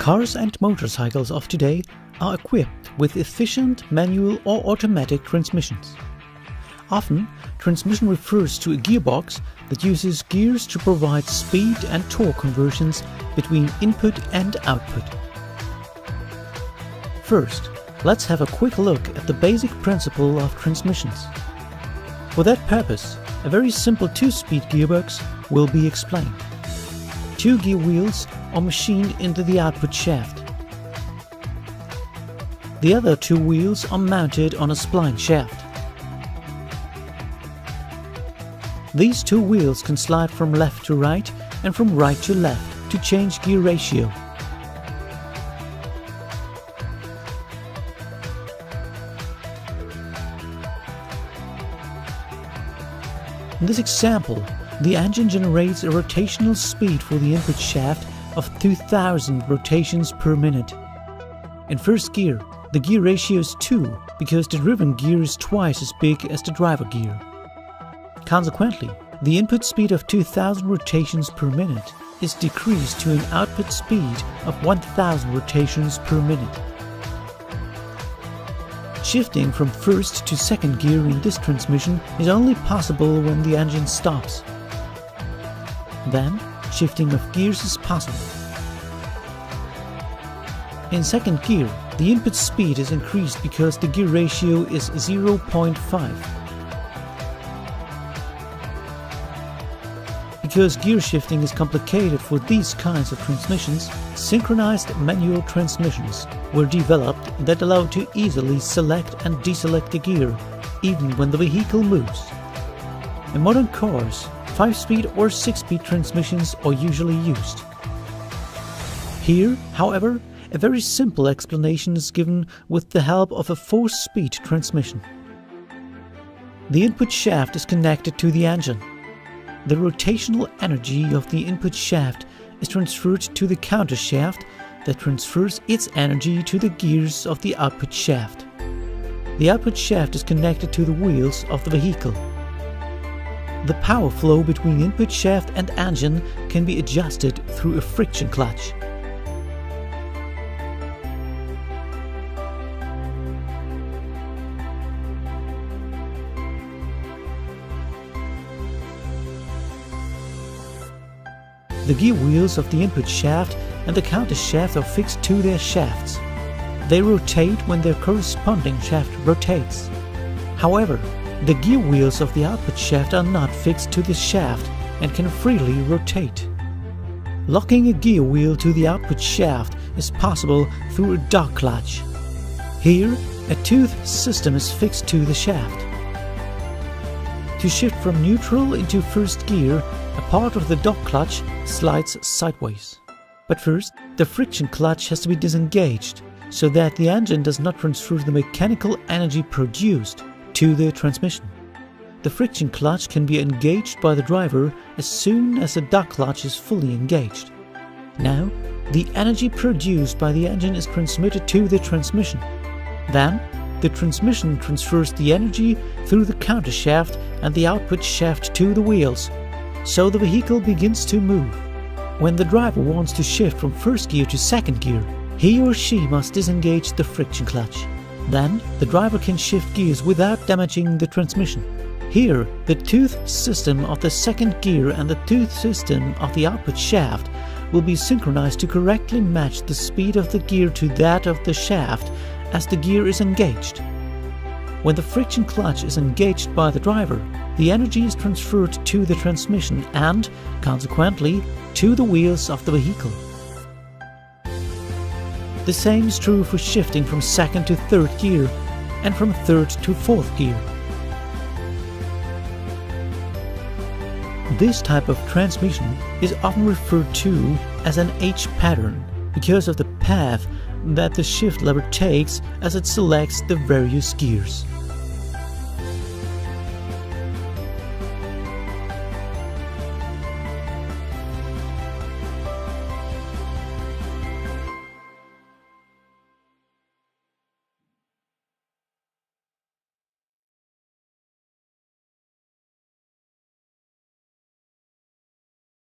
Cars and motorcycles of today are equipped with efficient manual or automatic transmissions. Often, transmission refers to a gearbox that uses gears to provide speed and torque conversions between input and output. First, let's have a quick look at the basic principle of transmissions. For that purpose, a very simple two-speed gearbox will be explained. Two gear wheels are machined into the output shaft. The other two wheels are mounted on a spline shaft. These two wheels can slide from left to right and from right to left to change gear ratio. In this example, the engine generates a rotational speed for the input shaft of 2000 rotations per minute. In first gear, the gear ratio is 2 because the driven gear is twice as big as the driver gear. Consequently, the input speed of 2000 rotations per minute is decreased to an output speed of 1000 rotations per minute. Shifting from first to second gear in this transmission is only possible when the engine stops. Then, shifting of gears is possible. In second gear, the input speed is increased because the gear ratio is 0.5. Because gear shifting is complicated for these kinds of transmissions, synchronized manual transmissions were developed that allow to easily select and deselect the gear, even when the vehicle moves. In modern cars, 5-speed or 6-speed transmissions are usually used. Here, however, a very simple explanation is given with the help of a 4-speed transmission. The input shaft is connected to the engine. The rotational energy of the input shaft is transferred to the counter shaft that transfers its energy to the gears of the output shaft. The output shaft is connected to the wheels of the vehicle. The power flow between input shaft and engine can be adjusted through a friction clutch. The gear wheels of the input shaft and the counter shaft are fixed to their shafts. They rotate when their corresponding shaft rotates. However, the gear wheels of the output shaft are not fixed to the shaft and can freely rotate. Locking a gear wheel to the output shaft is possible through a dog clutch. Here, a tooth system is fixed to the shaft. To shift from neutral into first gear, a part of the dog clutch slides sideways. But first, the friction clutch has to be disengaged, so that the engine does not transfer the mechanical energy produced to the transmission. The friction clutch can be engaged by the driver as soon as the dog clutch is fully engaged. Now, the energy produced by the engine is transmitted to the transmission. Then, the transmission transfers the energy through the counter shaft and the output shaft to the wheels, so the vehicle begins to move. When the driver wants to shift from first gear to second gear, he or she must disengage the friction clutch. Then, the driver can shift gears without damaging the transmission. Here, the tooth system of the second gear and the tooth system of the output shaft will be synchronized to correctly match the speed of the gear to that of the shaft as the gear is engaged. When the friction clutch is engaged by the driver, the energy is transferred to the transmission and, consequently, to the wheels of the vehicle. The same is true for shifting from second to third gear and from third to fourth gear. This type of transmission is often referred to as an H pattern because of the path that the shift lever takes as it selects the various gears.